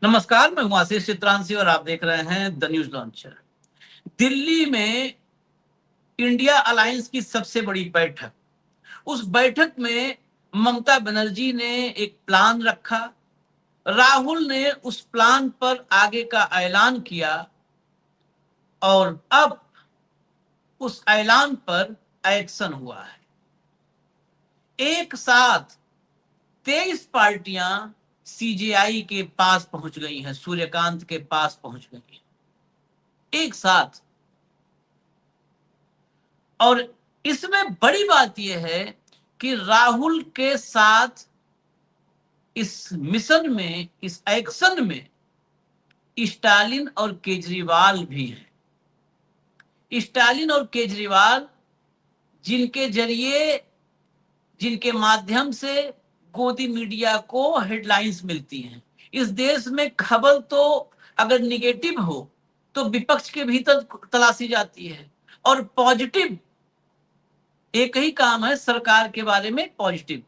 नमस्कार, मैं हूं आशीष चित्रांशी और आप देख रहे हैं द न्यूज लॉन्चर। दिल्ली में इंडिया अलायंस की सबसे बड़ी बैठक। उस बैठक में ममता बनर्जी ने एक प्लान रखा। राहुल ने उस प्लान पर आगे का ऐलान किया और अब उस ऐलान पर एक्शन हुआ है। एक साथ 23 पार्टियां सीजेआई के पास पहुंच गई हैं, सूर्यकांत के पास पहुंच गई हैं एक साथ। और इसमें बड़ी बात यह है कि राहुल के साथ इस मिशन में, इस एक्शन में स्टालिन और केजरीवाल भी हैं। स्टालिन और केजरीवाल जिनके जरिए, जिनके माध्यम से गोदी मीडिया को हेडलाइंस मिलती हैं। इस देश में खबर तो अगर निगेटिव हो तो विपक्ष के भीतर तलाशी जाती है, और पॉजिटिव एक ही काम है सरकार के बारे में, पॉजिटिव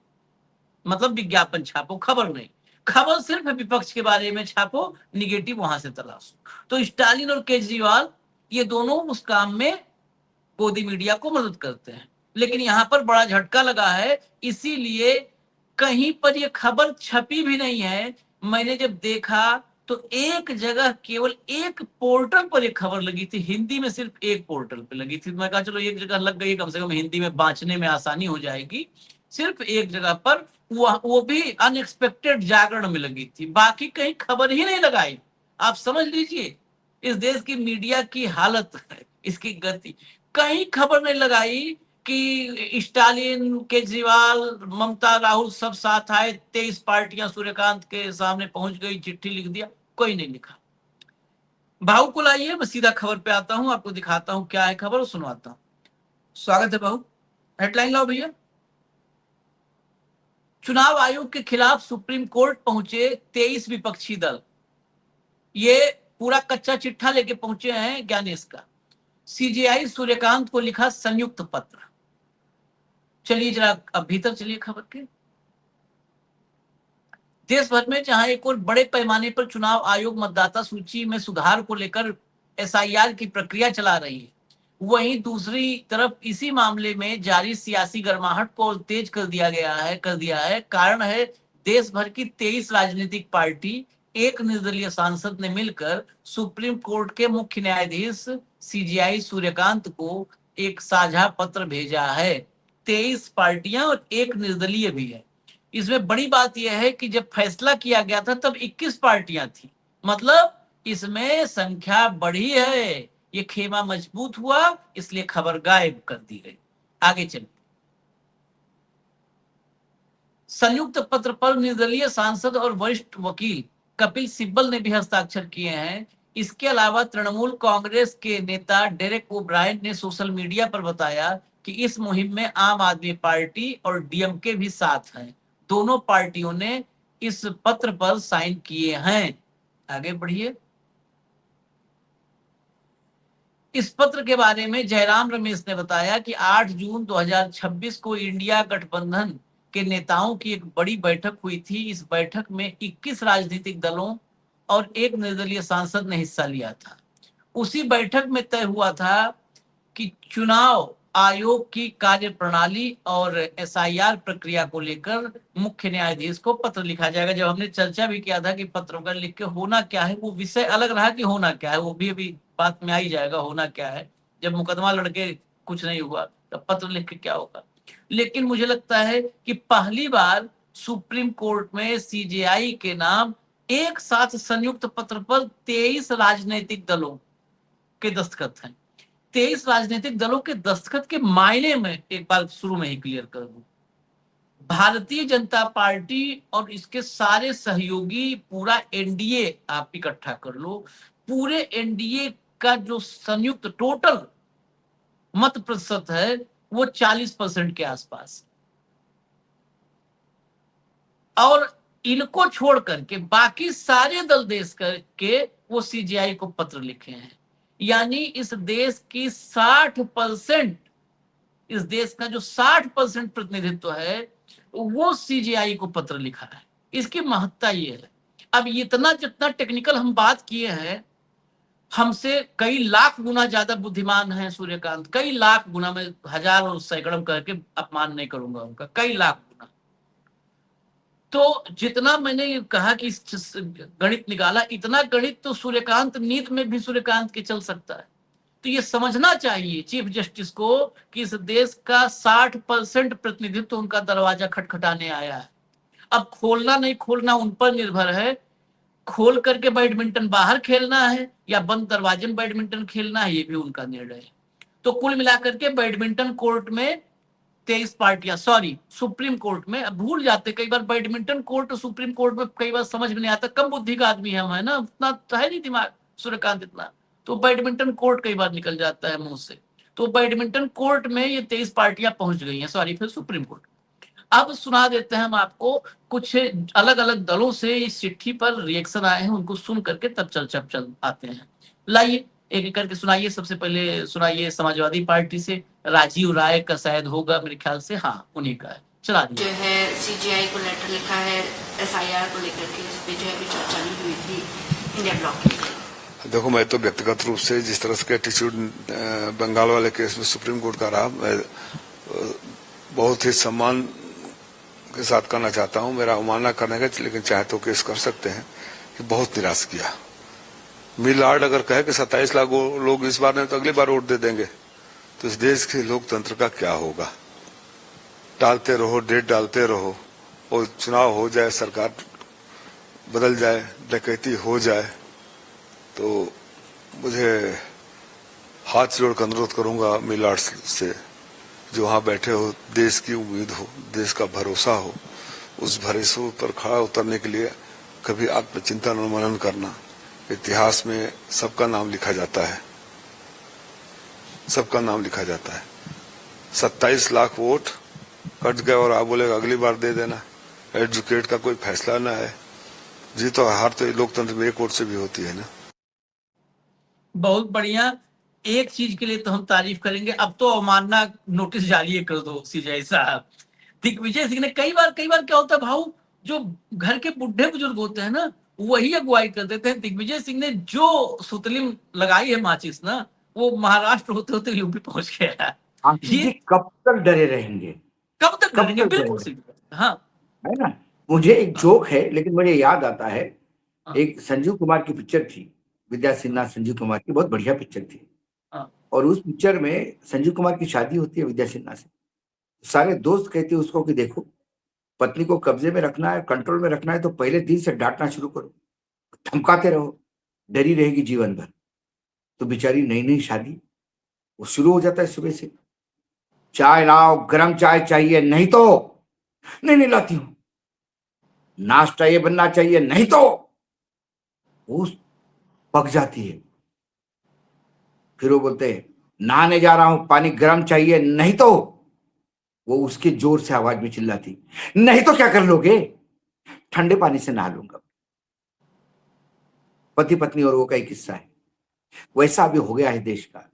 मतलब विज्ञापन छापो, खबर नहीं। खबर सिर्फ विपक्ष के बारे में छापो, निगेटिव वहां से तलाशो। तो स्टालिन और केजरीवाल ये दोनों उस काम में गोदी मीडिया को मदद करते हैं। लेकिन यहां पर बड़ा झटका लगा है, इसीलिए कहीं पर ये खबर छपी भी नहीं है। मैंने जब देखा तो एक जगह, केवल एक पोर्टल पर एक खबर लगी थी, हिंदी में सिर्फ एक पोर्टल पे लगी थी। मैं कहा चलो एक जगह लग गई, कम से कम हिंदी में बांचने में आसानी हो जाएगी। सिर्फ एक जगह पर वो भी अनएक्सपेक्टेड जागरण में लगी थी, बाकी कहीं खबर ही नहीं लगाई। आप समझ लीजिए इस देश की मीडिया की हालत है, इसकी गति। कहीं खबर नहीं लगाई कि स्टालिन, केजरीवाल, ममता, राहुल सब साथ आए, 23 पार्टियां सूर्यकांत के सामने पहुंच गई, चिट्ठी लिख दिया, कोई नहीं लिखा। भाऊ को लाइए, मैं सीधा खबर पे आता हूं, आपको दिखाता हूं क्या है खबर और सुनवाता हूं। स्वागत है भाऊ, हेडलाइन लाओ भैया। चुनाव आयोग के खिलाफ सुप्रीम कोर्ट पहुंचे 23 विपक्षी दल। ये पूरा कच्चा चिट्ठा लेके पहुंचे हैं ज्ञानेश का। सीजेआई सूर्यकांत को लिखा संयुक्त पत्र। चलिए जरा अब भीतर चलिए खबर के। देश भर में जहां एक और बड़े पैमाने पर चुनाव आयोग मतदाता सूची में सुधार को लेकर एसआईआर की प्रक्रिया चला रही है, वहीं दूसरी तरफ इसी मामले में जारी सियासी गर्माहट को तेज कर दिया है। कारण है देश भर की 23 राजनीतिक पार्टी, एक निर्दलीय सांसद ने मिलकर सुप्रीम कोर्ट के मुख्य न्यायाधीश सीजेआई सूर्यकांत को एक साझा पत्र भेजा है। 23 पार्टियां और एक निर्दलीय भी है। इसमें बड़ी बात यह है कि जब फैसला किया गया था तब 21 पार्टियां थी, मतलब इसमें संख्या बढ़ी है। ये खेमा मजबूत हुआ, इसलिए खबर गायब कर दी गई। आगे चलते। संयुक्त पत्र पर निर्दलीय सांसद और वरिष्ठ वकील कपिल सिब्बल ने भी हस्ताक्षर किए हैं। इसके अलावा तृणमूल कांग्रेस के नेता डेरेक ओब्रायन ने सोशल मीडिया पर बताया कि इस मुहिम में आम आदमी पार्टी और डीएमके भी साथ हैं। दोनों पार्टियों ने इस पत्र पर साइन किए हैं। आगे बढ़िए। इस पत्र के बारे में जयराम रमेश ने बताया कि 8 जून 2026 को इंडिया गठबंधन के नेताओं की एक बड़ी बैठक हुई थी। इस बैठक में 21 राजनीतिक दलों और एक निर्दलीय सांसद ने हिस्सा लिया था। उसी बैठक में तय हुआ था कि चुनाव आयोग की कार्यप्रणाली और एसआईआर प्रक्रिया को लेकर मुख्य न्यायाधीश को पत्र लिखा जाएगा। जब हमने चर्चा भी किया था कि पत्र वगैरह लिख के होना क्या है, वो विषय अलग रहा कि होना क्या है, वो भी अभी बात में आ ही जाएगा होना क्या है। जब मुकदमा लड़के कुछ नहीं हुआ तब पत्र लिख के क्या होगा। लेकिन मुझे लगता है कि पहली बार सुप्रीम कोर्ट में सीजेआई के नाम एक साथ संयुक्त पत्र पर 23 राजनीतिक दलों के दस्तखत हैं। 23 राजनीतिक दलों के दस्तखत के मायने में एक बार शुरू में ही क्लियर कर दूं, भारतीय जनता पार्टी और इसके सारे सहयोगी, पूरा एनडीए आप इकट्ठा कर लो, पूरे एनडीए का जो संयुक्त टोटल मत प्रतिशत है वो 40% के आसपास। और इनको छोड़ करके बाकी सारे दल देश के वो सीजीआई को पत्र लिखे हैं। यानी इस देश की 60%, इस देश का जो 60% प्रतिनिधित्व है वो सीजीआई को पत्र लिखा है। इसकी महत्ता ये है। अब इतना जितना टेक्निकल हम बात किए हैं, हमसे कई लाख गुना ज्यादा बुद्धिमान है सूर्यकांत, कई लाख गुना। मैं हजार और सैकड़ों करके अपमान नहीं करूंगा उनका, कई लाख गुना। तो जितना मैंने कहा कि गणित निकाला, इतना गणित तो सूर्यकांत नींद में भी सूर्यकांत के चल सकता है। तो ये समझना चाहिए चीफ जस्टिस को कि इस देश का 60% प्रतिनिधित्व उनका दरवाजा खटखटाने आया है। अब खोलना नहीं खोलना उन पर निर्भर है। खोल करके बैडमिंटन बाहर खेलना है या बंद दरवाजे में बैडमिंटन खेलना है, ये भी उनका निर्णय है। तो कुल मिलाकर के बैडमिंटन कोर्ट में 23 पार्टियां, सॉरी सुप्रीम कोर्ट में, अब भूल जाते कई बार बैडमिंटन कोर्ट और सुप्रीम कोर्ट में कई बार समझ में नहीं आता, कम बुद्धि का आदमी है हम, है ना, उतना है नहीं दिमाग सूर्यकांत इतना, तो बैडमिंटन कोर्ट कई बार निकल जाता है मुंह से। तो बैडमिंटन कोर्ट में ये 23 पार्टियां पहुंच गई हैं, सॉरी फिर सुप्रीम कोर्ट। अब सुना देते हैं हम आपको कुछ अलग अलग दलों से इस चिट्ठी पर रिएक्शन आए हैं, उनको सुन करके तब चल आते हैं। लाइए एक एक करके सुनाइए। सबसे पहले सुनाइए समाजवादी पार्टी से, राजीव राय का शायद होगा मेरे ख्याल से, हाँ उन्हीं का है, चला जो दीजिए। है सीजीआई को लेटर लिखा है एसआईआर को लेकर के, इस पे जो है अभी चर्चा नहीं हुई थी इंडिया ब्लॉक की। देखो, मैं तो व्यक्तिगत रूप से जिस तरह से एटीट्यूड बंगाल वाले केस में सुप्रीम कोर्ट का रहा, मैं बहुत ही सम्मान के साथ करना चाहता हूं। मेरा अवमानना करने का, लेकिन चाहे तो केस कर सकते हैं कि बहुत निराश किया। मिलार्ड अगर कहे कि 27 लाख लोग इस बार नहीं तो अगली बार वोट दे देंगे, तो इस देश के लोकतंत्र का क्या होगा। डालते रहो, डेट डालते रहो, और चुनाव हो जाए, सरकार बदल जाए, डकैती हो जाए, तो मुझे हाथ जोड़ कर अनुरोध करूंगा मिलार्ड से, जो वहां बैठे हो, देश की उम्मीद हो, देश का भरोसा हो, उस भरोसे पर खड़ा उतरने के लिए कभी आत्मचिंतन और मनन करना। इतिहास में सबका नाम लिखा जाता है, सबका नाम लिखा जाता है। 27 लाख वोट कट गए और आप बोले अगली बार दे देना। एडवोकेट का कोई फैसला ना है, जीत और हार तो लोकतंत्र में एक वोट से भी होती है ना। बहुत बढ़िया। एक चीज के लिए तो हम तारीफ करेंगे, अब तो अवमानना नोटिस जारी कर दो सीजीआई साहब। दिग्विजय सिंह ने कई बार क्या होता है भाऊ, जो घर के बुढ़े बुजुर्ग होते हैं ना, वही अगुवाई कर देते हैं। दिग्विजय सिंह ने जो सुतलिम लगाई है माचिस ना, वो महाराष्ट्र होते होते यूपी पहुंच गया है। आशीष जी ये कब तक डरे रहेंगे? कब तक कब डरेंगे, तक बिल्कुल डरेंगे? सही। हाँ है ना। मुझे एक हाँ जोक है, लेकिन मुझे याद आता है, हाँ एक संजीव कुमार की पिक्चर थी, विद्या सिन्हा संजीव कुमार की, बहुत बढ़िया पिक्चर थी। हाँ और उस पिक्चर में संजीव कुमार की शादी होती है विद्या सिन्हा से। सारे दोस्त कहते हैं उसको कि देखो, पत्नी को कब्जे में रखना है, कंट्रोल में रखना है, तो पहले दिन से डांटना शुरू करो, धमकाते रहो, डरी रहेगी जीवन भर। तो बेचारी नई नई शादी, वो शुरू हो जाता है सुबह से, चाय लाओ, गरम चाय चाहिए, नहीं तो नहीं लाती हूं, नाश्ता ये बनना चाहिए, नहीं तो। वो पक जाती है। फिर वो बोलते हैं नहाने जा रहा हूं, पानी गर्म चाहिए, नहीं तो। वो उसके जोर से आवाज में चिल्लाती, नहीं तो क्या कर लोगे, ठंडे पानी से नहा लूंगा। पति पत्नी और वो का एक किस्सा है। वैसा अभी हो गया है देश का।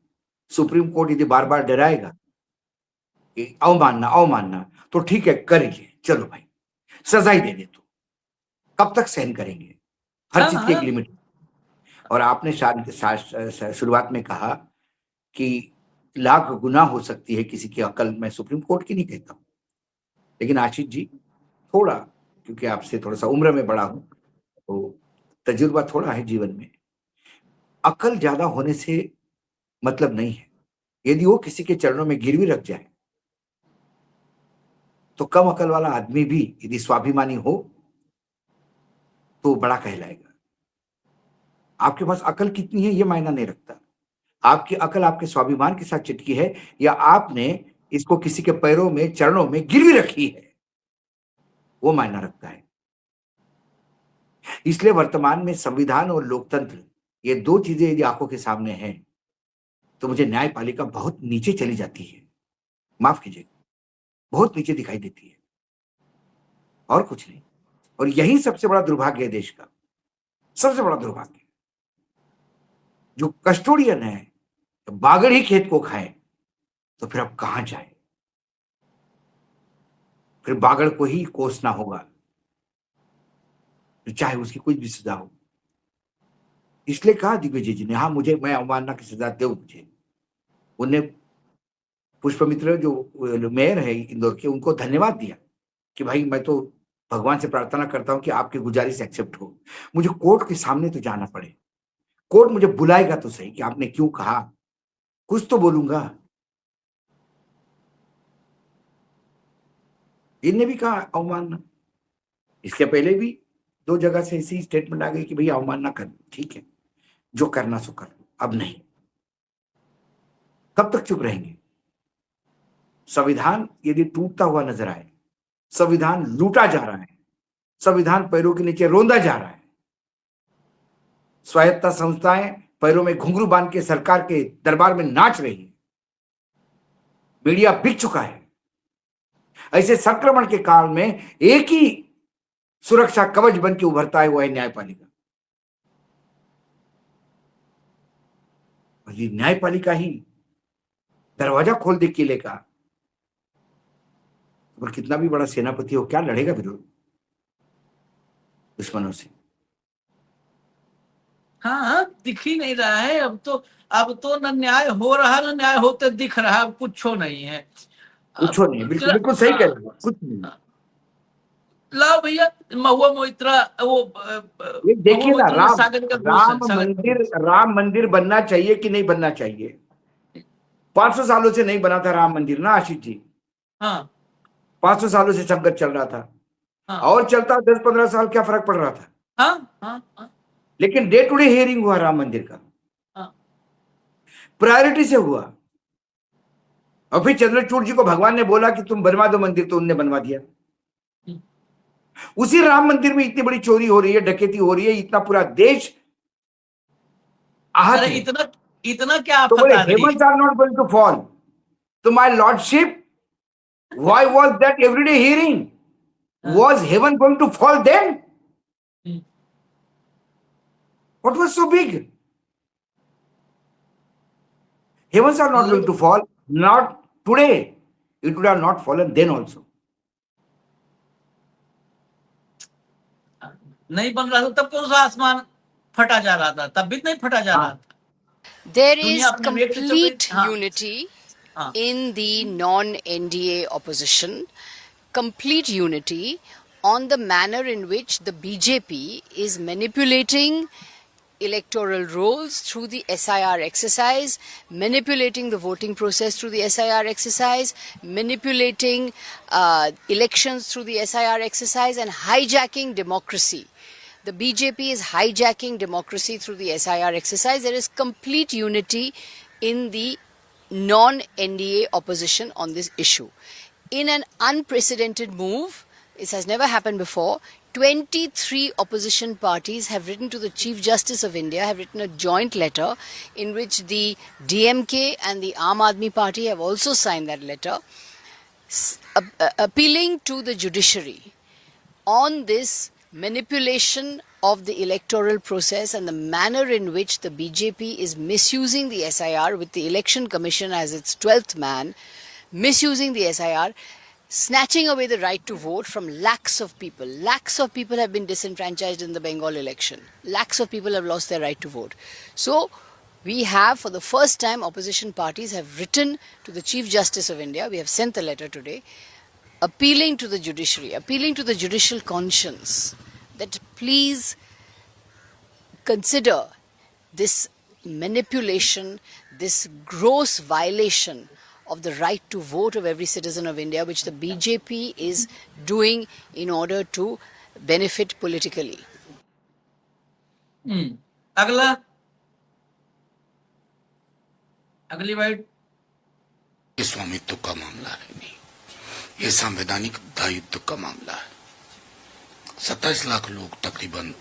सुप्रीम कोर्ट यदि बार बार डराएगा कि अवमानना अवमानना, तो ठीक है करिए, चलो भाई सजा ही दे दे तू। कब तक सहन करेंगे? हर हाँ चीज की एक हाँ लिमिट। और आपने शुरुआत में कहा कि लाख गुना हो सकती है किसी की अकल, मैं सुप्रीम कोर्ट की नहीं कहता हूं, लेकिन आशीष जी थोड़ा, क्योंकि आपसे थोड़ा सा उम्र में बड़ा हूं, तो तजुर्बा थोड़ा है जीवन में, अकल ज्यादा होने से मतलब नहीं है। यदि वो किसी के चरणों में गिरवी रख जाए, तो कम अकल वाला आदमी भी यदि स्वाभिमानी हो तो बड़ा कहलाएगा। आपके पास अकल कितनी है ये मायना नहीं रखता, आपकी अकल आपके स्वाभिमान के साथ चिटकी है, या आपने इसको किसी के पैरों में, चरणों में गिरवी रखी है, वो मायना रखता है। इसलिए वर्तमान में संविधान और लोकतंत्र, ये दो चीजें यदि आंखों के सामने हैं, तो मुझे न्यायपालिका बहुत नीचे चली जाती है, माफ कीजिएगा, बहुत नीचे दिखाई देती है, और कुछ नहीं। और यही सबसे बड़ा दुर्भाग्य है देश का, सबसे बड़ा दुर्भाग्य। जो कस्टोडियन है, तो बागड़ ही खेत को खाए, तो फिर अब कहां जाए? फिर बागड़ को ही कोसना होगा। चाहे उसकी कुछ भी सजा हो। इसलिए कहा दिग्विजय जी ने, हाँ मुझे, मैं अवमानना की सजा दो मुझे। उन्हें पुष्पमित्र जो मेयर है इंदौर के, उनको धन्यवाद दिया कि भाई मैं तो भगवान से प्रार्थना करता हूं कि आपकी गुजारिश एक्सेप्ट हो, मुझे कोर्ट के सामने तो जाना पड़े, कोर्ट मुझे बुलाएगा तो सही कि आपने क्यों कहा, कुछ तो बोलूंगा। इनने भी कहा अवमानना, इसके पहले भी 2 जगह से ऐसी स्टेटमेंट आ गई कि भैया अवमानना कर, ठीक है जो करना सो कर, अब नहीं। कब तक चुप रहेंगे? संविधान यदि टूटता हुआ नजर आए, संविधान लूटा जा रहा है, संविधान पैरों के नीचे रोंदा जा रहा है, स्वायत्ता संस्थाएं पैरों में घुंघरू बांध के सरकार के दरबार में नाच रही है, मीडिया बिक चुका है, ऐसे संक्रमण के काल में एक ही सुरक्षा कवच बन के उभरता है, वो है न्यायपालिका। और ये न्यायपालिका ही दरवाजा खोल दे किले का, और कितना भी बड़ा सेनापति हो क्या लड़ेगा विरोध दुश्मनों से? हाँ, दिख ही नहीं रहा है अब तो न न्याय हो रहा न न्याय होते दिख रहा, अब कुछ हो नहीं है। कुछ नहीं, बिल्कुल बिल्कुल सही कह रहे हो, कुछ नहीं। लाओ भैया महुआ मोइत्रा, वो ये देखिए ना, महुआ मोइत्रा सागर का दोस्त है, सागर का राम मंदिर बनना चाहिए कि नहीं बनना चाहिए? 500 सालों से नहीं बना था राम मंदिर ना आशीष जी। हाँ 500 सालों से संघर्ष चल रहा था, हाँ और चलता 10-15 साल, क्या फर्क पड़ रहा था? हाँ हाँ हाँ लेकिन डे टू डे हियरिंग हुआ राम मंदिर का, हाँ। प्रायोरिटी से हुआ। और फिर चंद्रचूड़ जी को भगवान ने बोला कि तुम बनवा दो मंदिर, तो उनने बनवा दिया। उसी राम मंदिर में इतनी बड़ी चोरी हो रही है, डकैती हो रही है, इतना पूरा देश आहत अरे है। इतना क्या तो आफत बोले आ रही heavens are not going to fall. तो my lordship, why was that everyday hearing? Was heaven going to fall then? What was so big? Heavens are not going to fall, not today. It would have not fallen then also. नहीं बन रहा था तब कौन सा आसमान फटा जा रहा था, तब भी नहीं फटा जा रहा था। There is दुनिया अपने वेग से चल रही complete थी। हाँ, unity हाँ। in the non-NDA opposition, complete unity on the manner in which the BJP is manipulating electoral rolls through the SIR exercise, manipulating the voting process through the SIR exercise, manipulating elections through the SIR exercise, and hijacking democracy. The BJP is hijacking democracy through the SIR exercise. There is complete unity in the non-NDA opposition on this issue. In an unprecedented move, this has never happened before, 23 opposition parties have written to the Chief Justice of India, have written a joint letter in which the DMK and the Aam Aadmi Party have also signed that letter, appealing to the judiciary on this manipulation of the electoral process and the manner in which the BJP is misusing the SIR with the Election Commission as its 12th man, misusing the SIR, snatching away the right to vote from lakhs of people. Lakhs of people have been disenfranchised in the Bengal election. Lakhs of people have lost their right to vote. So, we have, for the first time, opposition parties have written to the Chief Justice of India. We have sent the letter today, appealing to the judiciary, appealing to the judicial conscience that please consider this manipulation, this gross violation of the right to vote of every citizen of India, which the BJP is doing in order to benefit politically. अगली bite. ये स्वामित्व का मामला है नहीं, ये संवैधानिक दायित्व का मामला है। 27 लाख लोग तकरीबन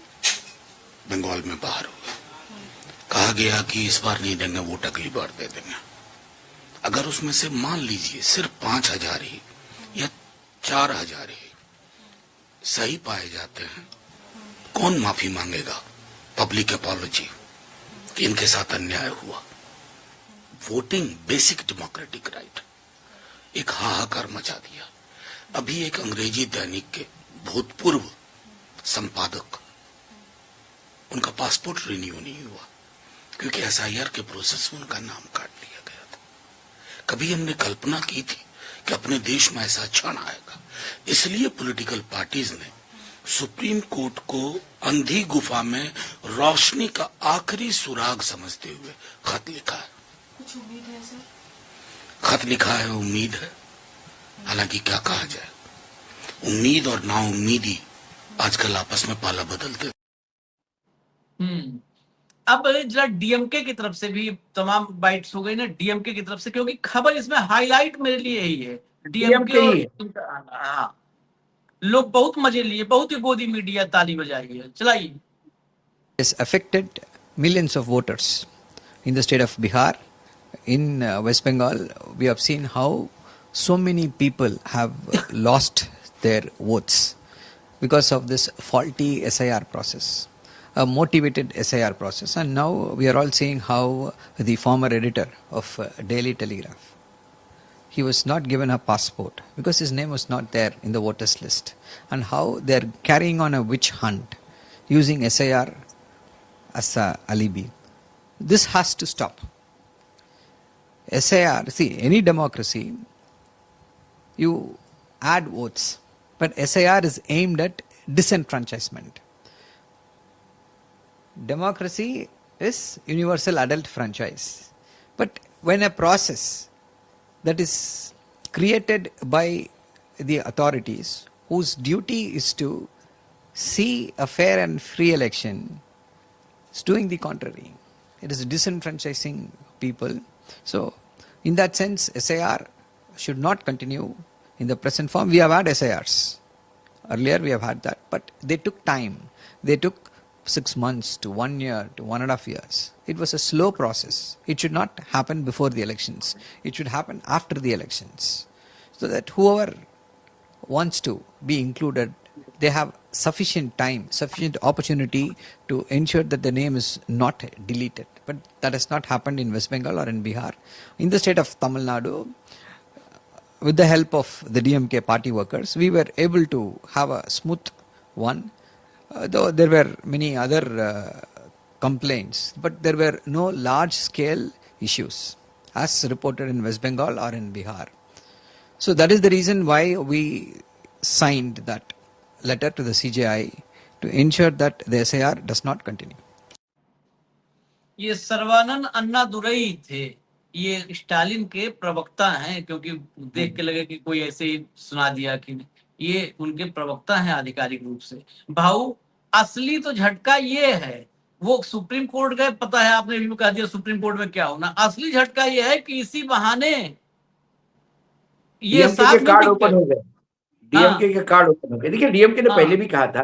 बंगाल में बाहर हुए। कहा गया कि इस बार नहीं देंगे वोट, अगली बार दे देंगे। अगर उसमें से मान लीजिए सिर्फ 5,000 ही या 4,000 ही सही पाए जाते हैं, कौन माफी मांगेगा? पब्लिक अपॉलॉजी कि इनके साथ अन्याय हुआ। वोटिंग बेसिक डेमोक्रेटिक राइट, एक हाहाकार मचा दिया। अभी एक अंग्रेजी दैनिक के भूतपूर्व संपादक उनका पासपोर्ट रिन्यू नहीं हुआ, क्योंकि एसआईआर के प्रोसेस में उनका नाम काट लिया गया था। कभी हमने कल्पना की थी कि अपने देश में ऐसा क्षण आएगा? इसलिए पॉलिटिकल पार्टीज ने सुप्रीम कोर्ट को अंधी गुफा में रोशनी का आखिरी सुराग समझते हुए खत लिखा है। कुछ उम्मीद है सर? खत लिखा है, उम्मीद है। हालांकि क्या कहा जाए, उम्मीद और नाउम्मीदी आजकल आपस में पाला बदलते। अब जरा डीएमके की तरफ से भी तमाम बाइट्स हो गई ना, डीएमके की तरफ से, क्योंकि खबर इसमें हाईलाइट मेरे लिए यही है, डीएमके DMK ही है। और हाँ, लोग बहुत मजे लिए, बहुत ही गोदी मीडिया ताली बजाई है। चलाइए। Has affected millions of voters in the state of Bihar. In West Bengal, we have seen how so many people have lost their votes because of this faulty SIR process, a motivated SIR process. And now we are all seeing how the former editor of Daily Telegraph, he was not given a passport because his name was not there in the voters list, and how they are carrying on a witch hunt using SIR as a alibi. This has to stop. SIR, see, any democracy, you add votes, but SIR is aimed at disenfranchisement. Democracy is universal adult franchise. But when a process that is created by the authorities, whose duty is to see a fair and free election, is doing the contrary. It is disenfranchising people. So, in that sense, SIR should not continue in the present form. We have had SIRs. Earlier we have had that, but they took time. They took 6 months to 1 year to 1.5 years. It was a slow process. It should not happen before the elections. It should happen after the elections, so that whoever wants to be included, they have sufficient time, sufficient opportunity to ensure that the name is not deleted. But that has not happened in West Bengal or in Bihar. In the state of Tamil Nadu, with the help of the DMK party workers, we were able to have a smooth one. Though there were many other complaints, but there were no large scale issues as reported in West Bengal or in Bihar. So that is the reason why we signed that letter to the CJI to ensure that the SIR does not continue. ये सर्वानंद अन्नादुरई थे, ये Stalin के प्रवक्ता हैं, क्योंकि देख के लगे कि कोई ऐसे ही सुना दिया कि ये उनके प्रवक्ता हैं आधिकारिक रूप से। भाऊ, असली तो झटका ये है, वो सुप्रीम कोर्ट गए, पता है आपने भी कह दिया सुप्रीम कोर्ट में क्या होना। असली झटका ये है कि इसी बहाने ये डीएमके के साथ में कार्ड टिक ओपन गए। हो गए। डीएमके के कार्ड ओपन हो गए। देखिए, डीएमके ने हाँ। पहले भी कहा था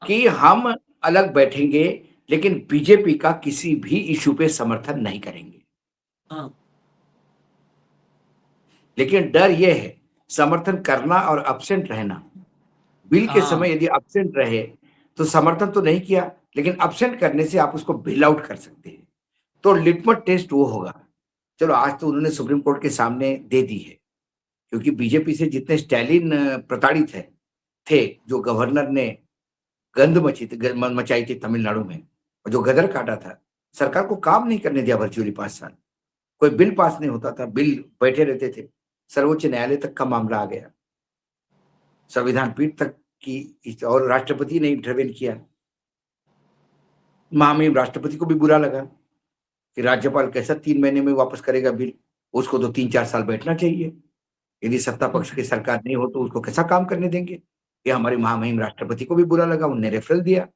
कि हम अलग बैठेंगे, लेकिन बीजेपी का किसी भी इशू पे समर्थन नहीं करेंगे। हाँ। लेकिन डर यह है, समर्थन करना और एब्सेंट रहना। बिल के हाँ। समय यदि एब्सेंट रहे तो समर्थन तो नहीं किया, लेकिन एब्सेंट करने से आप उसको बेल आउट कर सकते हैं। तो लिटमस टेस्ट वो होगा। चलो, आज तो उन्होंने सुप्रीम कोर्ट के सामने दे दी है, क्योंकि बीजेपी से जितने स्टालिन प्रताड़ित थे, जो गवर्नर ने गंद मचाई थी तमिलनाडु में, और जो गदर काटा था, सरकार को काम नहीं करने दिया वर्चुअली 5 साल। कोई बिल पास नहीं होता था, बिल बैठे रहते थे। सर्वोच्च न्यायालय तक का मामला आ गया, संविधान पीठ तक की, और राष्ट्रपति ने इंटरवेन किया। महामहिम राष्ट्रपति को भी बुरा लगा कि राज्यपाल कैसा 3 महीने में वापस करेगा बिल, उसको तो 3-4 साल बैठना चाहिए। यदि सत्ता पक्ष की सरकार नहीं हो तो उसको कैसा काम करने देंगे। ये हमारे महामहिम राष्ट्रपति को भी बुरा लगा, उन्होंने रेफरल दिया।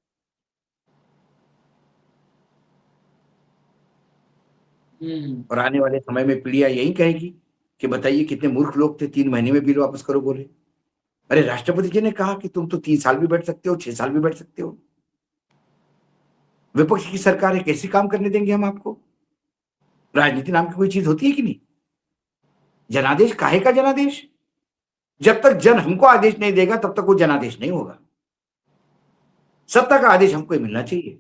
और आने वाले समय में पीढ़ियां यही कहेगी कि बताइए कितने मूर्ख लोग थे, 3 महीने में बिल वापस करो बोले। अरे, राष्ट्रपति जी ने कहा कि तुम तो 3 साल भी बैठ सकते हो, 6 साल भी बैठ सकते हो। विपक्ष की सरकार है, कैसे काम करने देंगे हम आपको? राजनीति नाम की कोई चीज होती है कि नहीं? जनादेश काहे का जनादेश? जब तक जन हमको आदेश नहीं देगा तब तक वो जनादेश नहीं होगा। सत्ता का आदेश हमको मिलना चाहिए,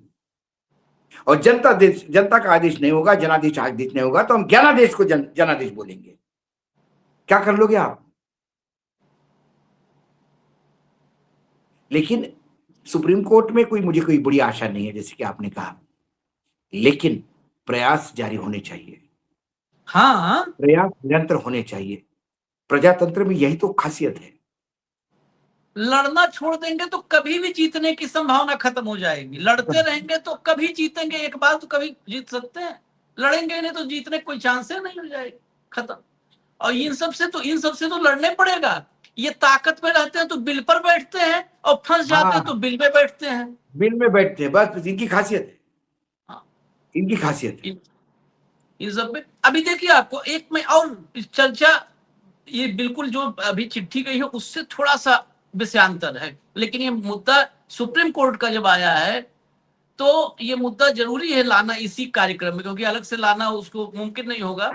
और जनता का आदेश नहीं होगा, जनादेश आदेश नहीं होगा, तो हम ज्ञानादेश को जनादेश बोलेंगे। क्या कर लोगे आप? लेकिन सुप्रीम कोर्ट में मुझे कोई बड़ी आशा नहीं है, जैसे कि आपने कहा, लेकिन प्रयास जारी होने चाहिए, हाँ, प्रयास निरंतर होने चाहिए। प्रजातंत्र में यही तो खासियत है। लड़ना छोड़ देंगे तो कभी भी जीतने की संभावना खत्म हो जाएगी। लड़ते रहेंगे तो कभी जीतेंगे, एक बार तो कभी जीत सकते हैं, लड़ेंगे नहीं तो जीतने कोई चांस नहीं हो जाएगी, खत्म। और इन सब से तो लड़ने पड़ेगा। ये ताकत में रहते हैं तो बिल पर बैठते हैं, और फंस जाते हैं तो हाँ, बिल पे बैठते हैं। बिल में बैठते हैं, बस इनकी खासियत है, हाँ, इनकी खासियत है। इन इन सब में अभी देखिए, आपको एक में और चर्चा, ये बिल्कुल जो अभी चिट्ठी गई है उससे थोड़ा सा विषयांतर है, लेकिन ये मुद्दा सुप्रीम कोर्ट का जब आया है तो ये मुद्दा जरूरी है लाना इसी कार्यक्रम में, क्योंकि अलग से लाना उसको मुमकिन नहीं होगा।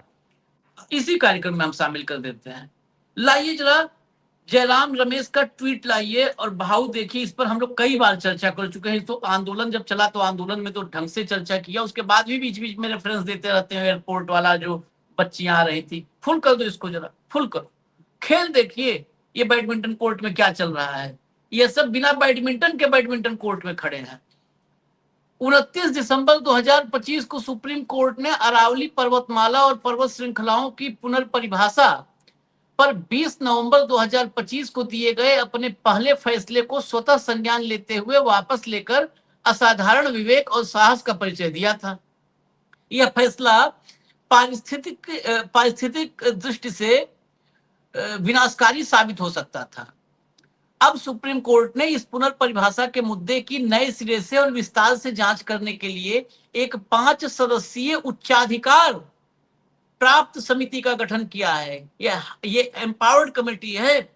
इसी कार्यक्रम में हम शामिल कर देते हैं। लाइए जरा जयराम रमेश का ट्वीट लाइए और भाव देखिए। इस पर हम लोग कई बार चर्चा कर चुके हैं। तो आंदोलन जब चला तो आंदोलन में तो ढंग से चर्चा किया, उसके बाद भी बीच बीच में रेफरेंस देते रहते हैं एयरपोर्ट वाला, जो बच्चियां आ रही थी। फुल कर दो इसको, जरा फुल करो, खेल देखिए ये बैडमिंटन कोर्ट में क्या चल रहा है। ये सब बिना बैडमिंटन के बैडमिंटन कोर्ट में खड़े हैं। 29 दिसंबर 2025 को सुप्रीम कोर्ट ने अरावली पर्वतमाला और पर्वत श्रृंखलाओं की पुनर्परिभाषा पर 20 नवंबर 2025 को दिए गए अपने पहले फैसले को स्वतः संज्ञान लेते हुए वापस लेकर असाधारण विवेक और साहस का परिचय दिया था। यह फैसला पारिस्थितिक दृष्टि से विनाशकारी साबित हो सकता था। अब सुप्रीम कोर्ट ने इस पुनर्परिभाषा के मुद्दे की नए सिरे से और विस्तार से जांच करने के लिए एक 5 सदस्यीय उच्चाधिकार प्राप्त समिति का गठन किया है। ये एम्पावर्ड कमेटी है।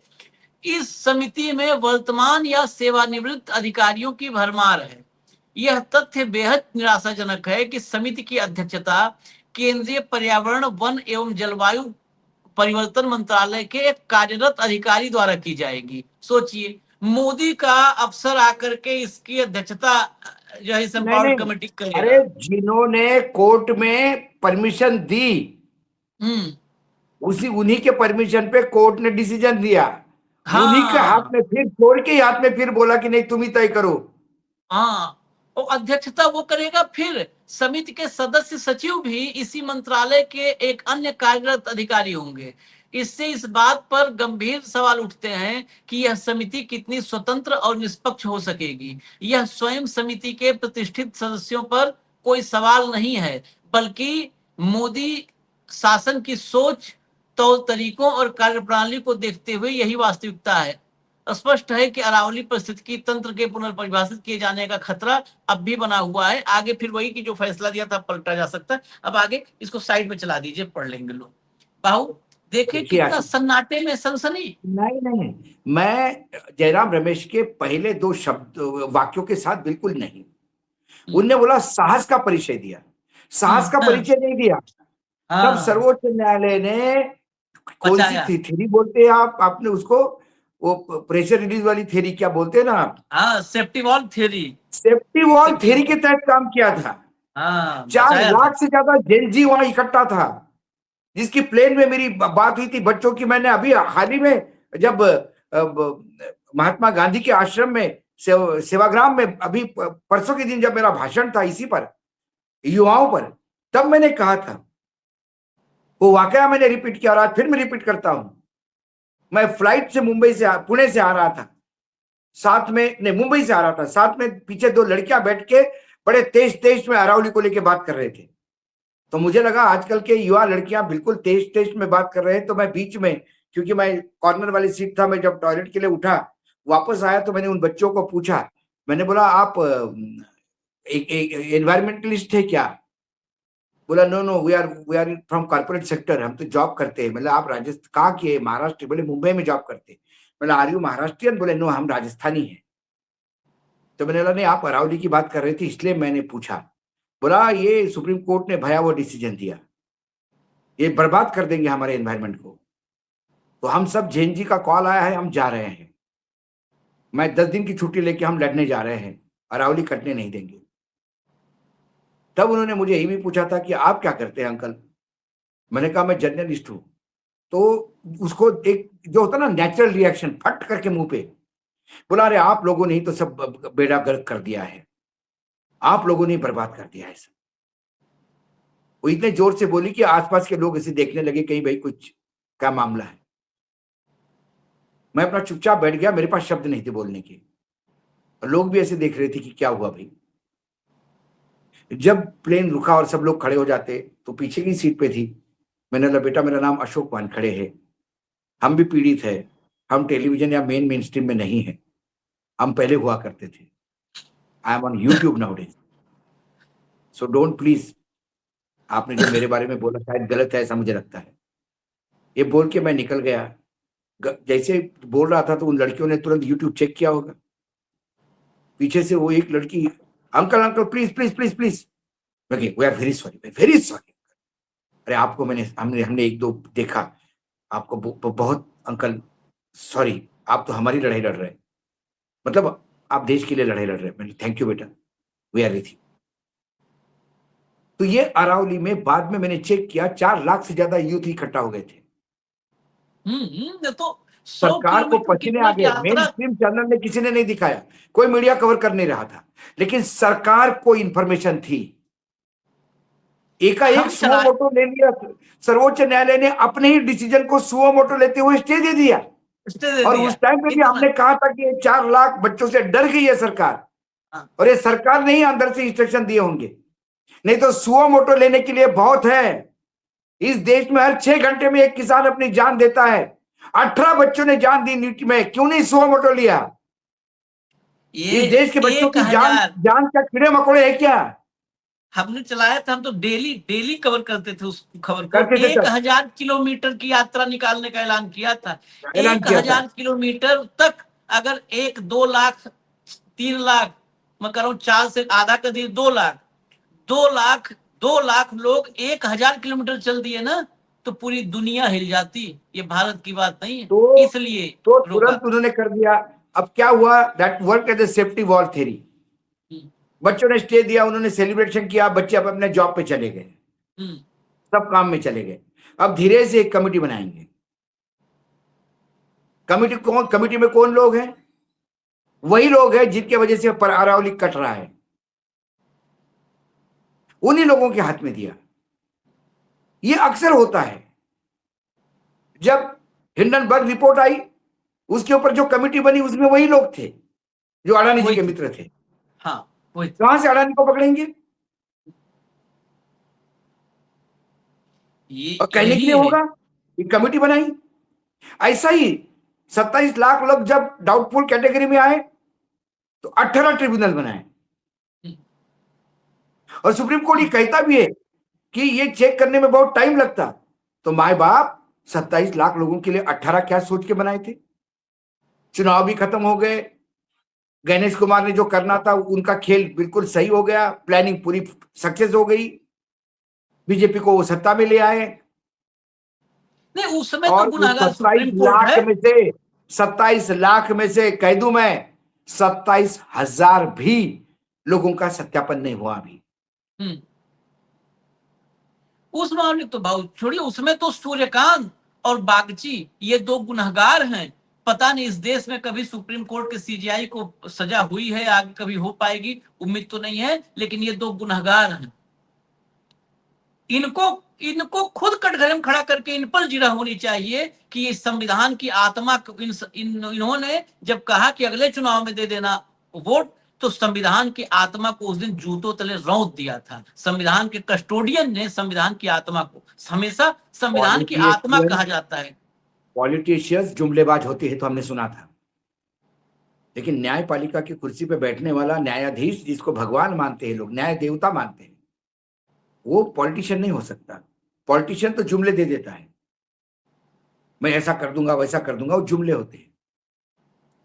इस समिति में वर्तमान या सेवानिवृत्त अधिकारियों की भरमार है। यह तथ्य बेहद निराशाजनक है कि समिति की अध्यक्षता केंद्रीय पर्यावरण, वन एवं जलवायु परिवर्तन मंत्रालय के एक कार्यरत अधिकारी द्वारा की जाएगी। सोचिए, मोदी का अफसर आकर के इसकी अध्यक्षता जो है नहीं एम्पावर्ड नहीं, कमेटी अरे करेगा। जिन्होंने कोर्ट में परमिशन दी, उन्हीं के परमिशन पे कोर्ट ने डिसीजन दिया। उन्हीं के हाथ हाँ में, फिर कोर्ट के हाथ में फिर बोला कि नहीं तुम ही तय करो। हाँ, और अध्यक्षता वो करेगा। फिर समिति के सदस्य सचिव भी इसी मंत्रालय के एक अन्य कार्यरत अधिकारी होंगे। इससे इस बात पर गंभीर सवाल उठते हैं कि यह समिति कितनी स्वतंत्र और निष्पक्ष हो सकेगी। यह स्वयं समिति के प्रतिष्ठित सदस्यों पर कोई सवाल नहीं है, बल्कि मोदी शासन की सोच, तौर तरीकों और कार्यप्रणाली को देखते हुए यही वास्तविकता है। स्पष्ट है कि अरावली परिस्थितिकी तंत्र के पुनर्परिभाषित किए जाने का खतरा अब भी बना हुआ है। आगे फिर वही कि जो फैसला दिया था पलटा जा सकता है। अब आगे इसको साइड में चला दीजिए, पढ़ लेंगे लोग। बाहू देखे देखिए कितना आशीष, सन्नाटे में सनसनी। नहीं नहीं, मैं जयराम रमेश के पहले 2 शब्द वाक्यों के साथ बिल्कुल नहीं। उनने बोला साहस का परिचय दिया, साहस का परिचय नहीं दिया। तब हाँ, सर्वोच्च न्यायालय ने कौन सी बचाया। थ्योरी बोलते हैं आप, आपने उसको, वो प्रेशर रिलीज वाली थ्योरी क्या बोलते हैं ना आप, हाँ, safety valve theory. Safety wall safety theory के वॉल्व, तहत काम किया था। हाँ, 4 बचाया था। लाख से ज्यादा जेनजी वहां इकट्ठा था, जिसकी प्लेन में मेरी बात हुई थी बच्चों की। मैंने अभी हाल ही में जब महात्मा गांधी के आश्रम में सेवाग्राम में अभी परसों के दिन जब मेरा भाषण था इसी पर, युवाओं पर, तब मैंने कहा था, वो वाकया मैंने रिपीट किया और आज फिर मैं रिपीट करता हूं। मैं फ्लाइट से पुणे से आ रहा था, साथ में, नहीं मुंबई से आ रहा था, साथ में पीछे 2 लड़कियां बैठ के बड़े तेज तेज में अरावली को लेके बात कर रहे थे। तो मुझे लगा आजकल के युवा लड़कियां बिल्कुल तेज तेज में बात कर रहे हैं, तो मैं बीच में, क्योंकि मैं कॉर्नर वाली सीट था, मैं जब टॉयलेट के लिए उठा वापस आया तो मैंने उन बच्चों को पूछा, मैंने बोला आप एक एनवायरमेंटलिस्ट है क्या? बोला no no, we are from corporate sector, हम तो जॉब करते हैं। मतलब आप राजस्थान कहाँ के? महाराष्ट्र। बोले मुंबई में जॉब करते हैं। बोला आर यू महाराष्ट्रियन? बोले नो, हम राजस्थानी हैं। तो मैंने बोला नहीं, आप अरावली की बात कर रहे थे इसलिए मैंने पूछा। बोला ये सुप्रीम कोर्ट ने भयावह डिसीजन दिया, ये बर्बाद कर देंगे हमारे एनवायरमेंट को। तो हम सब जैन जी का कॉल आया है, हम जा रहे हैं। मैं 10 दिन की छुट्टी लेके हम लड़ने जा रहे हैं, अरावली कटने नहीं देंगे। तब उन्होंने मुझे ये भी पूछा था कि आप क्या करते हैं अंकल? मैंने कहा मैं जर्नलिस्ट हूं। तो उसको एक जो होता ना नेचुरल रिएक्शन, फट करके मुंह पे, बोला अरे आप लोगों ने ही तो सब बेड़ा गर्क कर दिया है, आप लोगों ने बर्बाद कर दिया है सब। वो इतने जोर से बोली कि आसपास के लोग इसे देखने लगे कहीं भाई कुछ क्या मामला है। मैं अपना चुपचाप बैठ गया, मेरे पास शब्द नहीं थे बोलने के, और लोग भी ऐसे देख रहे थे कि क्या हुआ भाई। जब प्लेन रुका और सब लोग खड़े हो जाते तो पीछे की सीट पे थी, मैंने बोला बेटा मेरा नाम अशोक वानखड़े है, हम भी पीड़ित है, हम टेलीविजन या मेन स्ट्रीम में नहीं है, हम पहले हुआ करते थे, I am on YouTube now days, so don't please, आपने जो मेरे बारे में बोला शायद गलत है ऐसा मुझे लगता है। ये बोल के मैं निकल गया। जैसे बोल रहा था तो उन लड़कियों ने तुरंत यूट्यूब चेक किया होगा, पीछे से वो एक लड़की uncle uncle please please please please, we are very sorry very sorry. अरे आपको हमने एक दो देखा, आपको बहुत अंकल सॉरी, आप तो हमारी लड़ाई लड़ रहे हैं, मतलब आप देश के लिए लड़ाई लड़ रहे हैं। मैंने थैंक यू बेटा, वी आर विथ यू। तो ये अरावली में बाद में मैंने चेक किया 4 लाख से ज्यादा यूथ इकट्ठा हो गए थे। ये तो 100 सरकार को किलोमीटर पसीने आ कितना गए, मेन यात्रा। स्ट्रीम चैनल ने किसी ने नहीं दिखाया, कोई मीडिया कवर कर नहीं रहा था, लेकिन सरकार को इंफॉर्मेशन थी। एकाएक हम सुओ चलाए मोटो ले लिया, सर्वोच्च न्यायालय ने अपने ही डिसीजन को सुओ मोटो लेते हुए स्टे दे दिया। स्टे दे और दिया उस टाइम पे भी इतना। हमने कहा था कि 4 लाख बच्चों से डर गई है सरकार, हाँ। और ये सरकार ने ही अंदर से इंस्ट्रक्शन दिए होंगे, नहीं तो सुओ मोटो लेने के लिए बहुत है। इस देश में हर 6 घंटे में एक किसान अपनी जान देता है, 18 बच्चों ने जान दी नीति में, क्यों नहीं सुओ मोटो लिया? ये इस देश के बच्चों की जान 1000 जान क्या कीड़े मकोड़े है क्या? हमने चलाया था, हम तो डेली डेली कवर करते थे उस खबर को। करते थे तब 1000 किलोमीटर की यात्रा निकालने का ऐलान किया था। ऐलान किया था। 1000 किलोमीटर तक अगर 1-2 लाख 3 लाख, मैं कह रहा हूं 4 से आधा कर दिए 2 लाख, 2 लाख लोग 1000 किलोमीटर चल दिए ना, तो पूरी दुनिया हिल जाती। ये भारत की बात नहीं है, तो इसलिए रोका तुरंत था। उन्होंने कर दिया। अब क्या हुआ, that work as a safety wall theory. बच्चों ने स्टे दिया, उन्होंने सेलिब्रेशन किया, बच्चे अब अपने जॉब पे चले गए, सब काम में चले गए। अब धीरे से एक कमिटी बनाएंगे। कमिटी में कौन लोग हैं? वही लोग हैं जिनके वजह से अरावली कट रहा है, उन्हीं लोगों के हाथ में दिया। ये अक्सर होता है, जब हिंडनबर्ग रिपोर्ट आई उसके ऊपर जो कमिटी बनी उसमें वही लोग थे जो अडानी जी के मित्र थे। हाँ वही। कहां से अडानी को पकड़ेंगे? और कहने के लिए होगा कि कमिटी बनाई। ऐसा ही 27 लाख लोग जब डाउटफुल कैटेगरी में आए तो 18 ट्रिब्यूनल बनाए, और सुप्रीम कोर्ट ये कहता भी है कि ये चेक करने में बहुत टाइम लगता। तो माए बाप 27 लाख लोगों के लिए 18 क्या सोच के बनाए थे? चुनाव भी खत्म हो गए, गणेश कुमार ने जो करना था उनका खेल बिल्कुल सही हो गया, प्लानिंग पूरी सक्सेस हो गई, बीजेपी को वो सत्ता में ले आए। नहीं उस समय और तो गुनाहगार सुप्रीम कोर्ट है। 27 लाख में से कह दूं मैं 27,000 भी लोगों का सत्यापन नहीं हुआ अभी। उस मामले तो बहुत छोड़िए, उसमें तो सूर्यकांत और बागची ये 2 गुनहगार हैं। पता नहीं इस देश में कभी सुप्रीम कोर्ट के सीजीआई को सजा हुई है, आगे कभी हो पाएगी, उम्मीद तो नहीं है, लेकिन ये 2 गुनहगार हैं। इनको खुद कटघरे खड़ा करके इन पर जिरह होनी चाहिए कि इस संविधान की आत्मा को इन्होंने जब कहा कि अगले चुनाव में दे देना वोट, तो संविधान की आत्मा को उस दिन जूतों तले रौंद दिया था। संविधान के कस्टोडियन ने संविधान की आत्मा को, हमेशा संविधान की आत्मा कहा जाता है। पॉलिटिशियंस जुमलेबाज होते हैं तो हमने सुना था, लेकिन न्यायपालिका की कुर्सी पे बैठने वाला न्यायाधीश जिसको भगवान मानते हैं लोग, न्याय देवता मानते हैं, वो पॉलिटिशियन नहीं हो सकता। पॉलिटिशियन तो जुमले दे देता है, मैं ऐसा कर दूंगा वैसा कर दूंगा, वो जुमले होते हैं।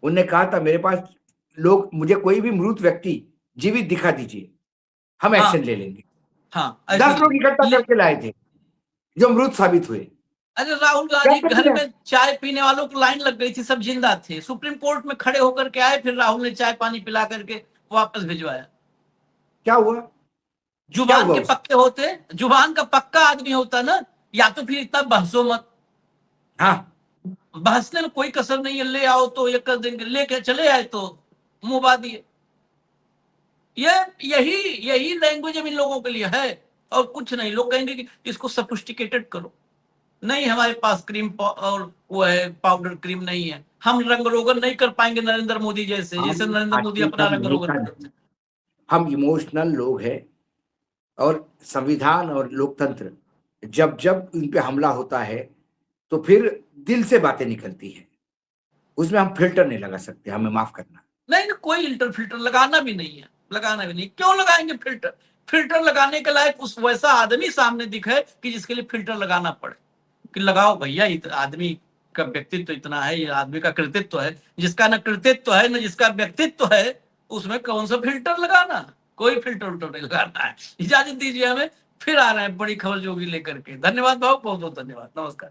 उनने कहा था मेरे पास लोग, मुझे कोई भी मृत व्यक्ति जीवित दिखा दीजिए, हम एक्शन ले लेंगे। 10 लोग इकट्ठा करके लाए थे जो मृत साबित हुए। अरे राहुल गांधी घर में चाय पीने वालों को लाइन लग गई थी, सब जिंदा थे, सुप्रीम कोर्ट में खड़े होकर के आए, फिर राहुल ने चाय पानी पिला करके वापस भिजवाया। क्या हुआ? जुबान के पक्के होते, जुबान का पक्का आदमी होता ना, या तो फिर इतना बहसो मत। हाँ बहसने में कोई कसर नहीं है, ले आओ तो ये कर देंगे, लेके चले आए तो मुंह बा दिए। ये यही यही लैंग्वेज इन लोगों के लिए है और कुछ नहीं। लोग कहेंगे कि इसको सोफिस्टिकेटेड करो, नहीं हमारे पास क्रीम और वो है पाउडर क्रीम नहीं है। हम रंग रोगन नहीं कर पाएंगे नरेंद्र मोदी जैसे हम नरेंद्र मोदी अपना आजकल रंग नहीं रोगन कर करते रहे। हम इमोशनल लोग हैं और संविधान और लोकतंत्र जब जब इन पे हमला होता है तो फिर दिल से बातें निकलती है, उसमें हम फिल्टर नहीं लगा सकते, हमें माफ करना। नहीं, कोई इंटर फिल्टर लगाना भी नहीं है, लगाना भी नहीं। क्यों लगाएंगे फिल्टर? फिल्टर लगाने के लायक उस वैसा आदमी सामने दिखे कि जिसके लिए फिल्टर लगाना पड़े, कि लगाओ भैया, आदमी का व्यक्तित्व इतना है, ये आदमी का कृतित्व है। जिसका न कृतित्व है न जिसका व्यक्तित्व है, उसमें कौन सा फिल्टर लगाना? कोई फिल्टर उल्टर नहीं लगाना है। इजाजत दीजिए हमें, फिर आ रहे हैं बड़ी खबर जोगी लेकर के। धन्यवाद भाव, बहुत बहुत धन्यवाद, नमस्कार।